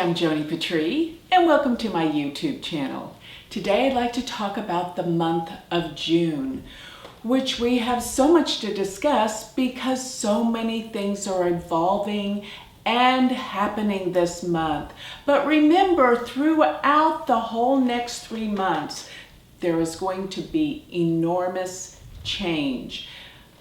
I'm Joni Patry, and welcome to my YouTube channel. Today I'd like to talk about the month of June, which we have so much to discuss because so many things are evolving and happening this month. But remember, throughout the whole next 3 months, there is going to be enormous change.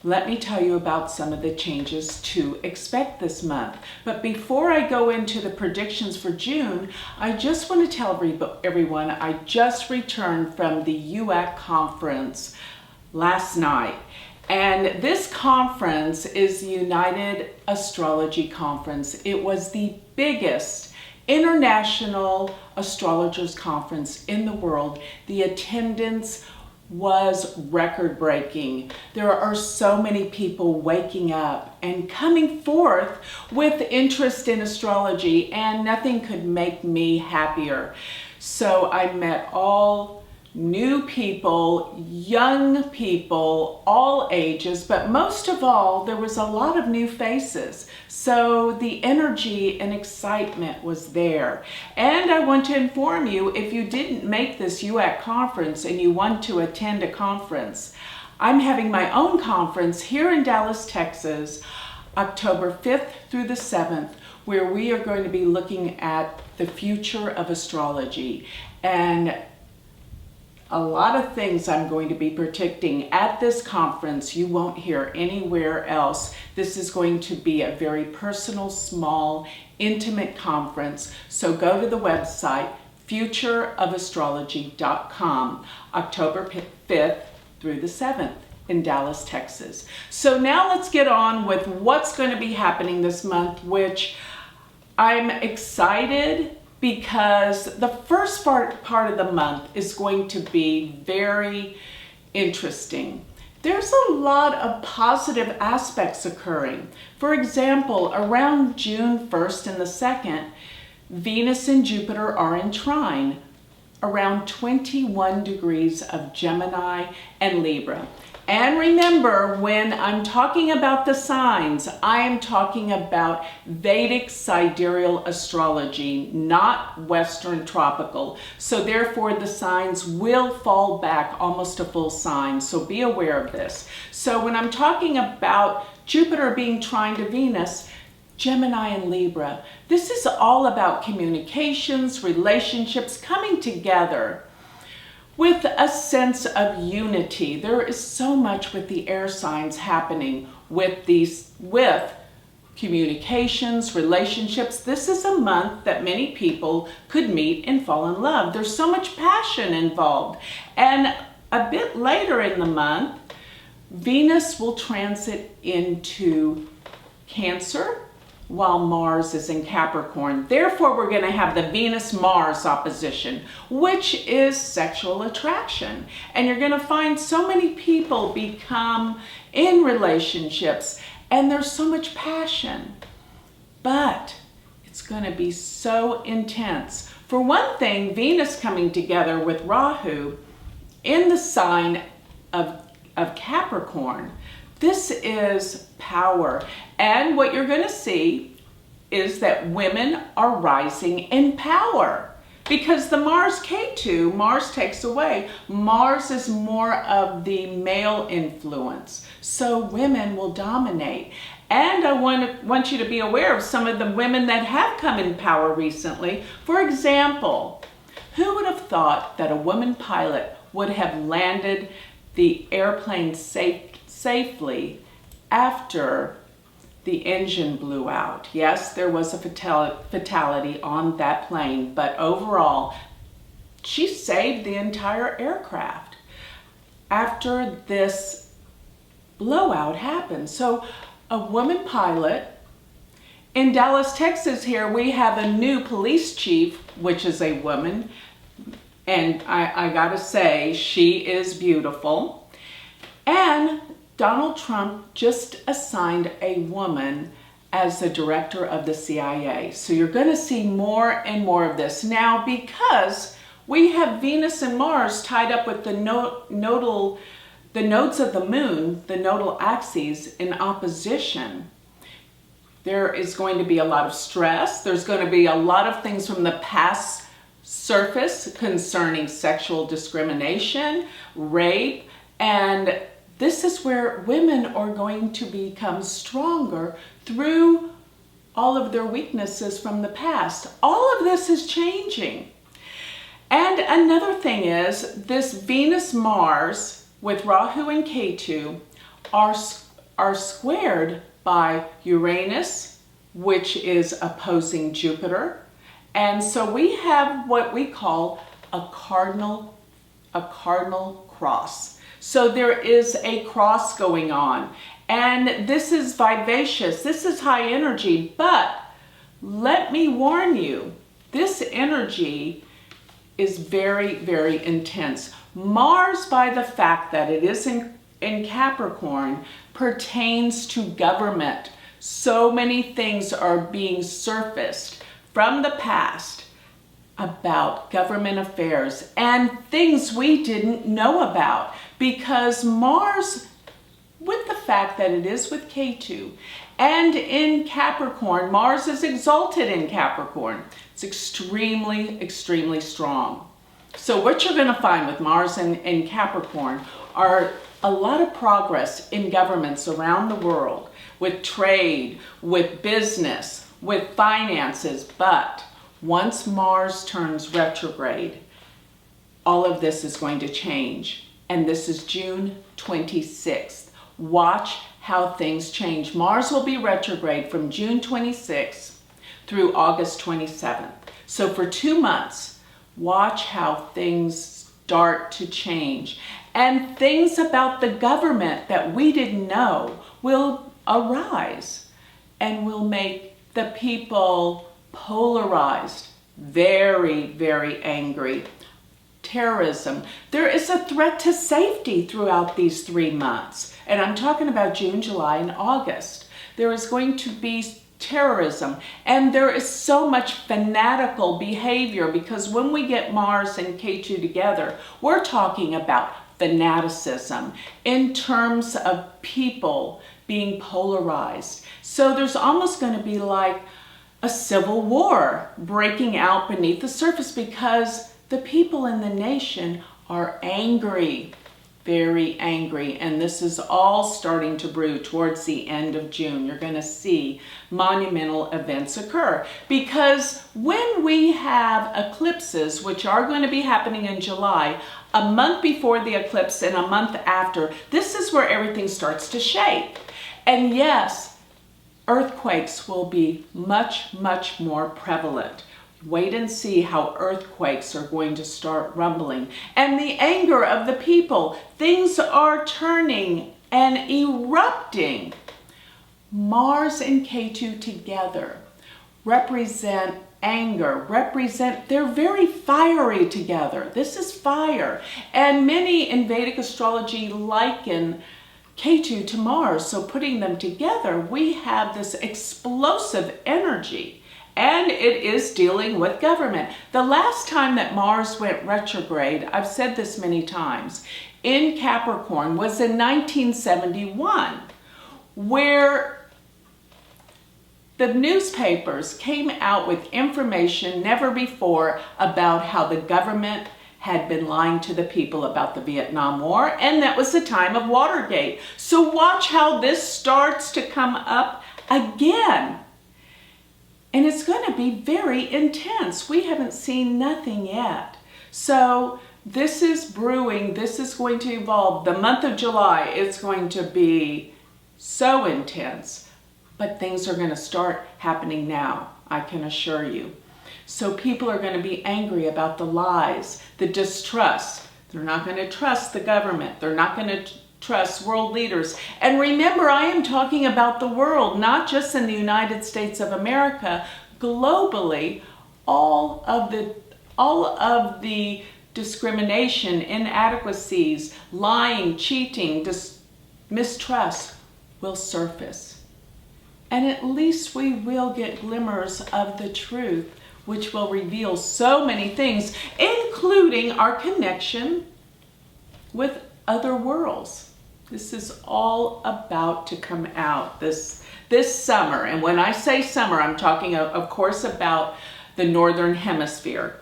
Let me tell you about some of the changes to expect this month. But before I go into the predictions for June, I just want to tell everyone I just returned from the UAC conference last night. And this conference is the United Astrology Conference. It was the biggest international astrologers conference in the world. The attendance was record-breaking. There are so many people waking up and coming forth with interest in astrology, and nothing could make me happier. So I met all new people, young people, all ages, but most of all, there was a lot of new faces. So the energy and excitement was there. And I want to inform you, if you didn't make this UAC conference and you want to attend a conference, I'm having my own conference here in Dallas, Texas, October 5th through the 7th, where we are going to be looking at the future of astrology. And a lot of things I'm going to be predicting at this conference you won't hear anywhere else. This is going to be a very personal, small, intimate conference. So go to the website, futureofastrology.com, October 5th through the 7th in Dallas, Texas. So now let's get on with what's going to be happening this month, which I'm excited because the first part of the month is going to be very interesting. There's a lot of positive aspects occurring. For example, around June 1st and the 2nd, Venus and Jupiter are in trine, around 21 degrees of Gemini and Libra. And remember, when I'm talking about the signs, I am talking about Vedic sidereal astrology, not Western tropical. So therefore, the signs will fall back almost a full sign. So be aware of this. So when I'm talking about Jupiter being trine to Venus, Gemini and Libra, this is all about communications, relationships, coming together with a sense of unity. There is so much with the air signs happening with communications, relationships. This is a month that many people could meet and fall in love. There's so much passion involved. And a bit later in the month, Venus will transit into Cancer, while Mars is in Capricorn. Therefore, we're going to have the Venus-Mars opposition, which is sexual attraction. And you're going to find so many people become in relationships, and there's so much passion. But it's going to be so intense. For one thing, Venus coming together with Rahu in the sign of Capricorn. This is power. And what you're going to see is that women are rising in power because the Mars K2, Mars takes away. Mars is more of the male influence. So women will dominate. And I want you to be aware of some of the women that have come in power recently. For example, who would have thought that a woman pilot would have landed the airplane safely after the engine blew out? Yes, there was a fatality on that plane, but overall, she saved the entire aircraft after this blowout happened. So a woman pilot. In Dallas, Texas here, we have a new police chief, which is a woman, and I gotta say, she is beautiful. And Donald Trump just assigned a woman as the director of the CIA. So you're going to see more and more of this. Now, because we have Venus and Mars tied up with the nodes of the moon, the nodal axes in opposition, There is going to be a lot of stress. There's going to be a lot of things from the past surface concerning sexual discrimination, rape, and this is where women are going to become stronger through all of their weaknesses from the past. All of this is changing. And another thing is this Venus-Mars with Rahu and Ketu are squared by Uranus, which is opposing Jupiter. And so we have what we call a cardinal cross. So there is a cross going on. And this is vivacious. This is high energy. But let me warn you, this energy is very, very intense. Mars, by the fact that it is in Capricorn, pertains to government. So many things are being surfaced from the past about government affairs and things we didn't know about, because Mars, with the fact that it is with Ketu and in Capricorn, Mars is exalted in Capricorn. It's extremely, extremely strong. So what you're going to find with Mars in Capricorn are a lot of progress in governments around the world, with trade, with business, with finances. But once Mars turns retrograde, all of this is going to change. And this is June 26th. Watch how things change. Mars will be retrograde from June 26th through August 27th. So for 2 months, watch how things start to change. And things about the government that we didn't know will arise and will make the people polarized, very, very angry. Terrorism. There is a threat to safety throughout these 3 months. And I'm talking about June, July, and August. There is going to be terrorism. And there is so much fanatical behavior, because when we get Mars and Ketu together, we're talking about fanaticism in terms of people being polarized. So there's almost going to be like a civil war breaking out beneath the surface, because the people in the nation are angry, very angry, and this is all starting to brew towards the end of June. You're going to see monumental events occur, because when we have eclipses, which are going to be happening in July, a month before the eclipse and a month after, this is where everything starts to shake. And yes, earthquakes will be much, much more prevalent. Wait and see how earthquakes are going to start rumbling. And the anger of the people. Things are turning and erupting. Mars and Ketu together represent anger, they're very fiery together. This is fire. And many in Vedic astrology liken Ketu to Mars. So putting them together, we have this explosive energy. And it is dealing with government. The last time that Mars went retrograde, I've said this many times, in Capricorn was in 1971, where the newspapers came out with information never before about how the government had been lying to the people about the Vietnam War, and that was the time of Watergate. So watch how this starts to come up again. And it's going to be very intense. We haven't seen nothing yet. So this is brewing. This is going to evolve. The month of July, it's going to be so intense. But things are going to start happening now, I can assure you. So people are going to be angry about the lies, the distrust. They're not going to trust the government. They're not going to trust world leaders. And remember, I am talking about the world, not just in the United States of America. Globally, all of the discrimination, inadequacies, lying, cheating, mistrust will surface. And at least we will get glimmers of the truth, which will reveal so many things, including our connection with other worlds. This is all about to come out. This this summer, and when I say summer, I'm talking, of course, about the Northern Hemisphere.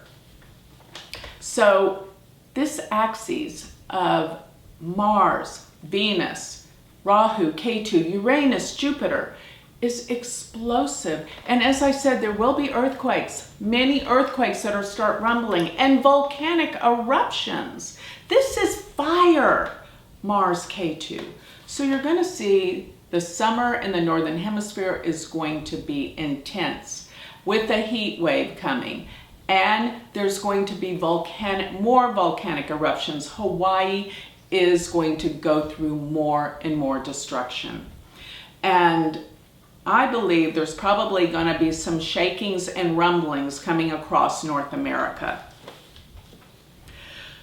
So this axis of Mars, Venus, Rahu, Ketu, Uranus, Jupiter is explosive. And as I said, there will be earthquakes, many earthquakes that are start rumbling, and volcanic eruptions. This is fire, Mars, Ketu. So you're going to see the summer in the Northern Hemisphere is going to be intense with a heat wave coming. And there's going to be more volcanic eruptions. Hawaii is going to go through more and more destruction. And I believe there's probably going to be some shakings and rumblings coming across North America.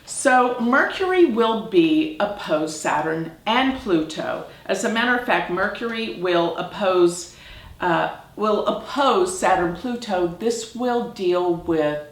So Mercury will be opposed Saturn and Pluto. As a matter of fact, Mercury will oppose Saturn, Pluto. This will deal with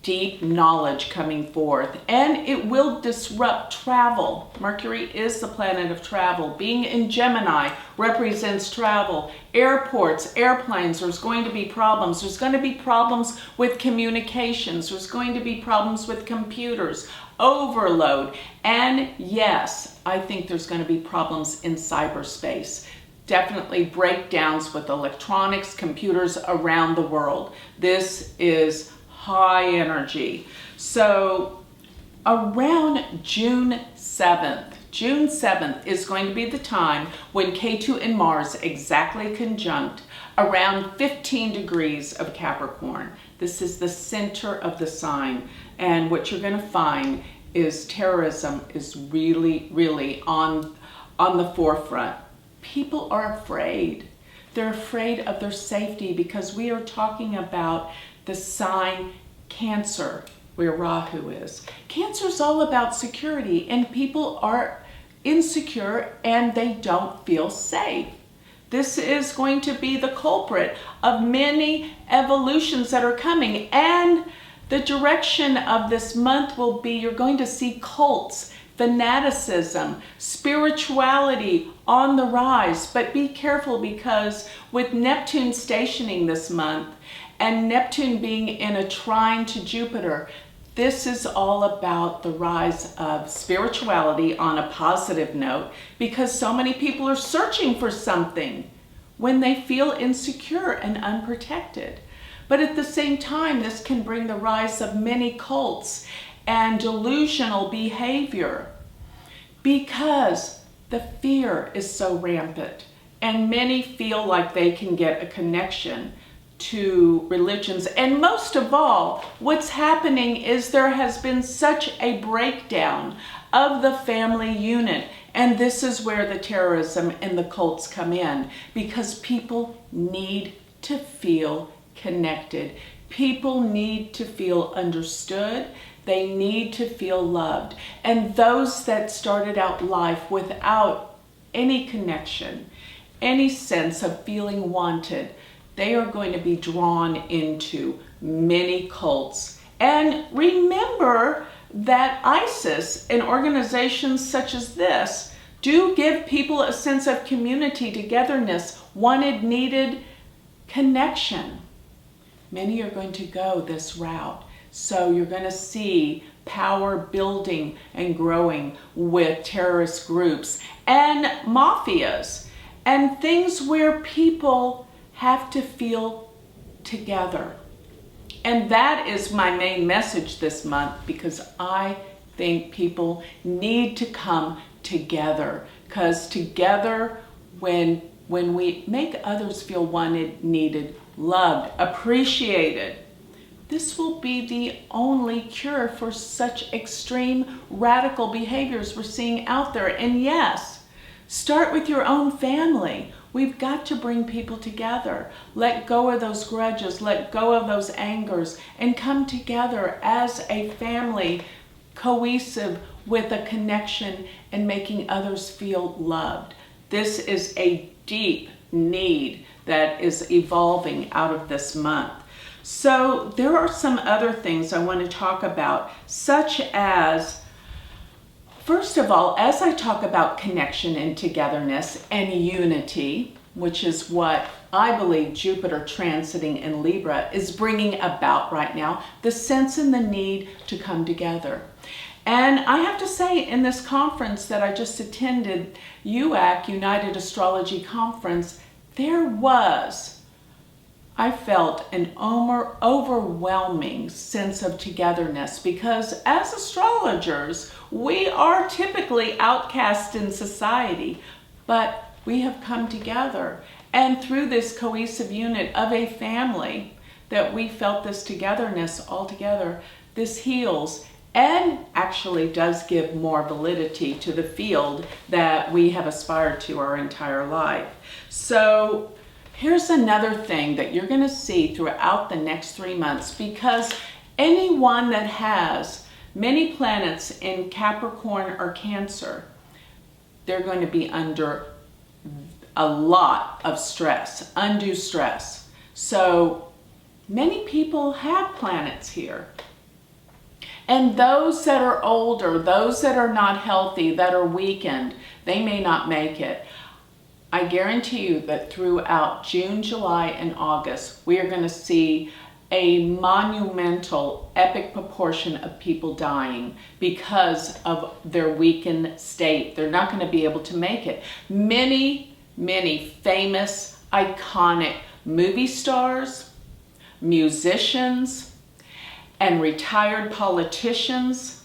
deep knowledge coming forth, and it will disrupt travel. Mercury is the planet of travel. Being in Gemini represents travel. Airports, airplanes, there's going to be problems. There's going to be problems with communications. There's going to be problems with computers, overload. And yes, I think there's going to be problems in cyberspace. Definitely breakdowns with electronics, computers around the world. This is high energy. So around June 7th is going to be the time when Ketu and Mars exactly conjunct around 15 degrees of Capricorn. This is the center of the sign. And what you're going to find is terrorism is really, really on the forefront. People are afraid. They're afraid of their safety because we are talking about the sign Cancer, where Rahu is. Cancer is all about security, and people are insecure and they don't feel safe. This is going to be the culprit of many evolutions that are coming, and the direction of this month will be you're going to see cults, fanaticism, spirituality on the rise. But be careful, because with Neptune stationing this month and Neptune being in a trine to Jupiter, this is all about the rise of spirituality on a positive note, because so many people are searching for something when they feel insecure and unprotected. But at the same time, this can bring the rise of many cults and delusional behavior, because the fear is so rampant and many feel like they can get a connection to religions. And most of all, what's happening is there has been such a breakdown of the family unit. And this is where the terrorism and the cults come in, because people need to feel connected. People need to feel understood. They need to feel loved. And those that started out life without any connection, any sense of feeling wanted, they are going to be drawn into many cults. And remember that ISIS and organizations such as this do give people a sense of community, togetherness, wanted, needed connection. Many are going to go this route. So you're going to see power building and growing with terrorist groups and mafias and things where people have to feel together. And that is my main message this month, because I think people need to come together, because together, when we make others feel wanted, needed, loved, appreciated, this will be the only cure for such extreme radical behaviors we're seeing out there. And yes, start with your own family. We've got to bring people together. Let go of those grudges, let go of those angers, and come together as a family, cohesive with a connection and making others feel loved. This is a deep need that is evolving out of this month. So there are some other things I want to talk about, such as, first of all, as I talk about connection and togetherness and unity, which is what I believe Jupiter transiting in Libra is bringing about right now, the sense and the need to come together. And I have to say, in this conference that I just attended, UAC, United Astrology Conference, there was, I felt, an overwhelming sense of togetherness, because as astrologers, we are typically outcast in society, but we have come together. And through this cohesive unit of a family, that we felt this togetherness all together, this heals and actually does give more validity to the field that we have aspired to our entire life. So here's another thing that you're going to see throughout the next 3 months, because anyone that has many planets in Capricorn or Cancer, they're going to be under a lot of stress, undue stress. So many people have planets here. And those that are older, those that are not healthy, that are weakened, they may not make it. I guarantee you that throughout June, July, and August, we are going to see a monumental, epic proportion of people dying because of their weakened state. They're not going to be able to make it. Many famous, iconic movie stars, musicians, and retired politicians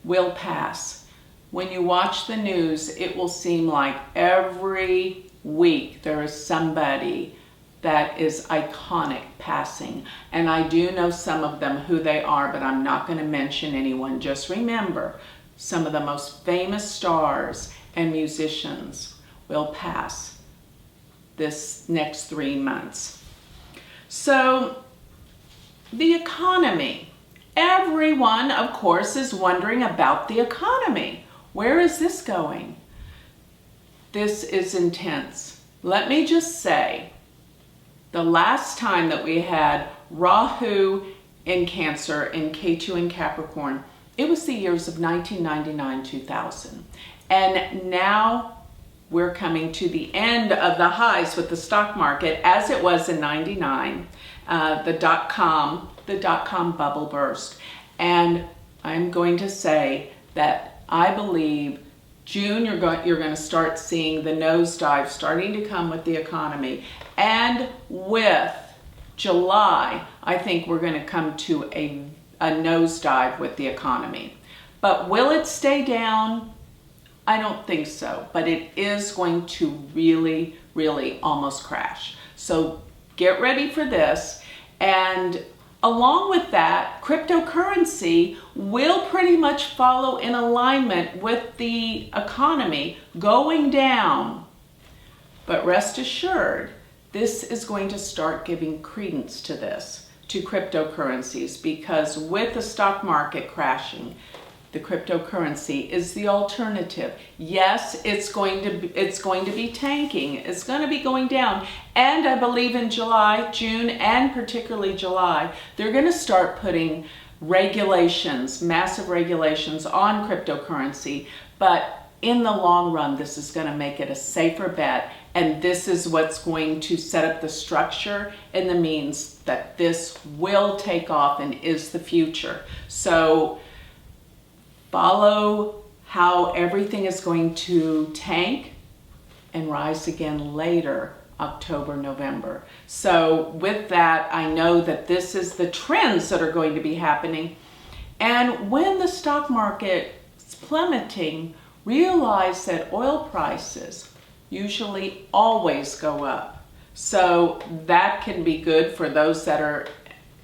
will pass. When you watch the news, it will seem like every week there is somebody that is iconic passing. And I do know some of them who they are, but I'm not going to mention anyone. Just remember, some of the most famous stars and musicians will pass this next 3 months. So the economy. Everyone, of course, is wondering about the economy. Where is this going? This is intense. Let me just say, the last time that we had Rahu in Cancer and Ketu in Capricorn, it was the years of 1999-2000. And now we're coming to the end of the highs with the stock market as it was in 99. The dot-com bubble burst. And I'm going to say that I believe June you're going to start seeing the nosedive starting to come with the economy. And with July, I think we're going to come to a nosedive with the economy. But will it stay down? I don't think so. But it is going to really almost crash. So get ready for this. And along with that, cryptocurrency will pretty much follow in alignment with the economy going down. But rest assured, this is going to start giving credence to this, to cryptocurrencies, because with the stock market crashing, the cryptocurrency is the alternative. Yes, it's going to be tanking. It's going to be going down. And I believe in July, June, and particularly July, they're going to start putting regulations, massive regulations on cryptocurrency. But in the long run, this is going to make it a safer bet. And this is what's going to set up the structure and the means that this will take off and is the future. So follow how everything is going to tank and rise again later, October, November. So with that, I know that this is the trends that are going to be happening. And when the stock market is plummeting, realize that oil prices usually always go up. So that can be good for those that are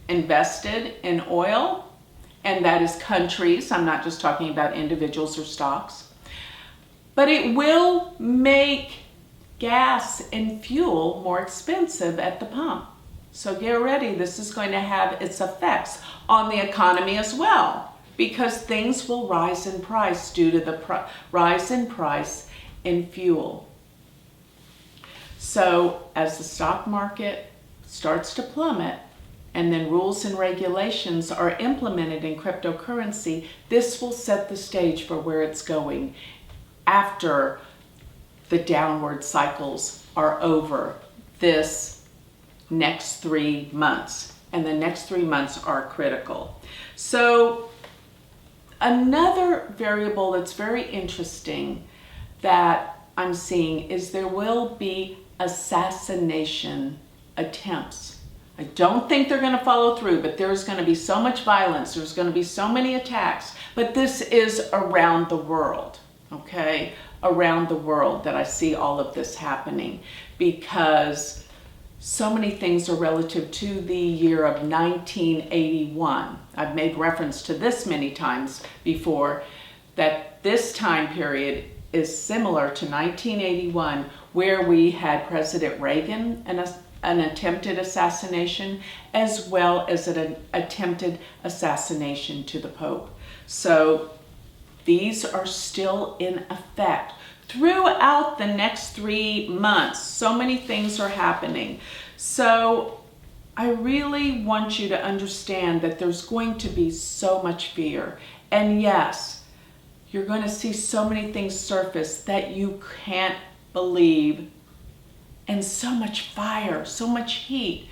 invested in oil. And that is countries. I'm not just talking about individuals or stocks. But it will make gas and fuel more expensive at the pump. So get ready. This is going to have its effects on the economy as well, because things will rise in price due to the rise in price in fuel. So as the stock market starts to plummet, and then rules and regulations are implemented in cryptocurrency, this will set the stage for where it's going after the downward cycles are over this next 3 months. And the next 3 months are critical. So another variable that's very interesting that I'm seeing is there will be assassination attempts. I don't think they're going to follow through, but there's going to be so much violence. There's going to be so many attacks. But this is around the world, okay? Around the world that I see all of this happening, because so many things are relative to the year of 1981. I've made reference to this many times before, that this time period is similar to 1981, where we had President Reagan and an attempted assassination, as well as an attempted assassination to the Pope. So these are still in effect throughout the next 3 months. So many things are happening. So I really want you to understand that there's going to be so much fear. And yes, you're going to see so many things surface that you can't believe. And so much fire, so much heat,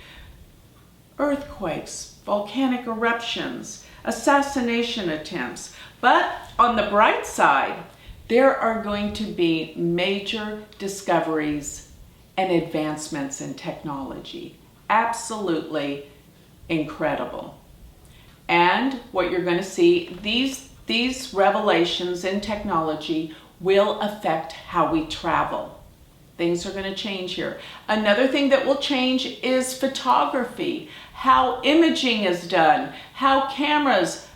earthquakes, volcanic eruptions, assassination attempts. But on the bright side, there are going to be major discoveries and advancements in technology. Absolutely incredible. And what you're going to see, these revelations in technology will affect how we travel. Things are going to change here. Another thing that will change is photography, how imaging is done, how cameras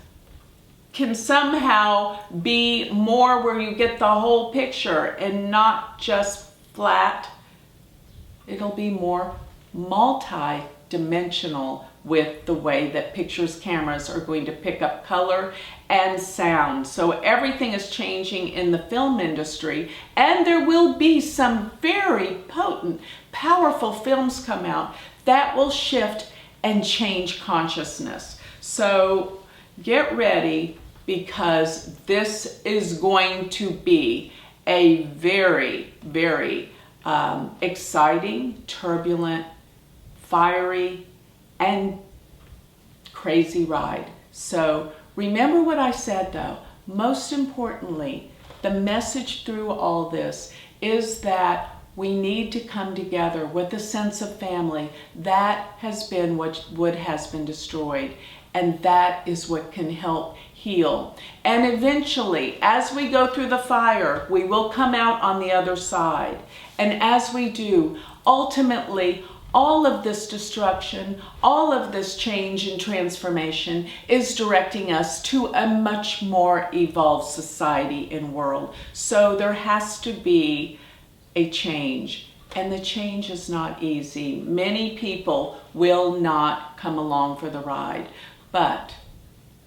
can somehow be more where you get the whole picture and not just flat. It'll be more multi-dimensional with the way that cameras are going to pick up color and sound. So everything is changing in the film industry, and there will be some very potent, powerful films come out that will shift and change consciousness. So get ready, because this is going to be a very, very exciting, turbulent, fiery, and crazy ride. So remember what I said though. Most importantly, the message through all this is that we need to come together with a sense of family. That has been what has been destroyed, and that is what can help heal. And eventually, as we go through the fire, we will come out on the other side. And as we do, ultimately, all of this destruction, all of this change and transformation is directing us to a much more evolved society and world. So there has to be a change, and the change is not easy. Many people will not come along for the ride, but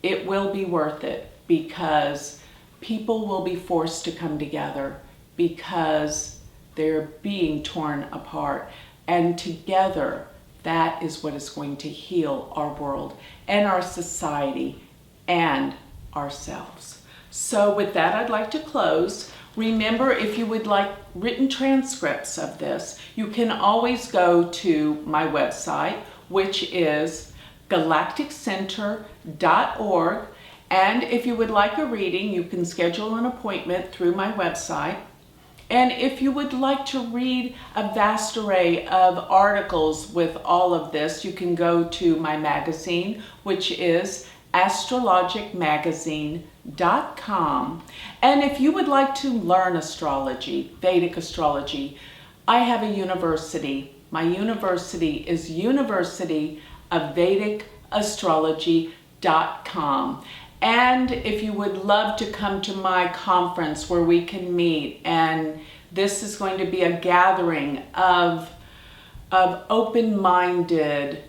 it will be worth it, because people will be forced to come together, because they're being torn apart. And together, that is what is going to heal our world and our society and ourselves. So with that, I'd like to close. Remember, if you would like written transcripts of this, you can always go to my website, which is galacticcenter.org. And if you would like a reading, you can schedule an appointment through my website. And if you would like to read a vast array of articles with all of this, you can go to my magazine, which is astrologicmagazine.com. And if you would like to learn astrology, Vedic astrology, I have a university. My university is University of Vedic Astrology.com. And if you would love to come to my conference where we can meet, and this is going to be a gathering of open-minded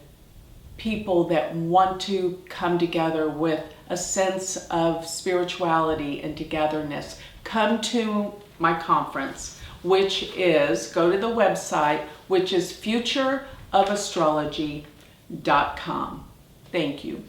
people that want to come together with a sense of spirituality and togetherness, come to my conference, which is, go to the website, which is futureofastrology.com. Thank you.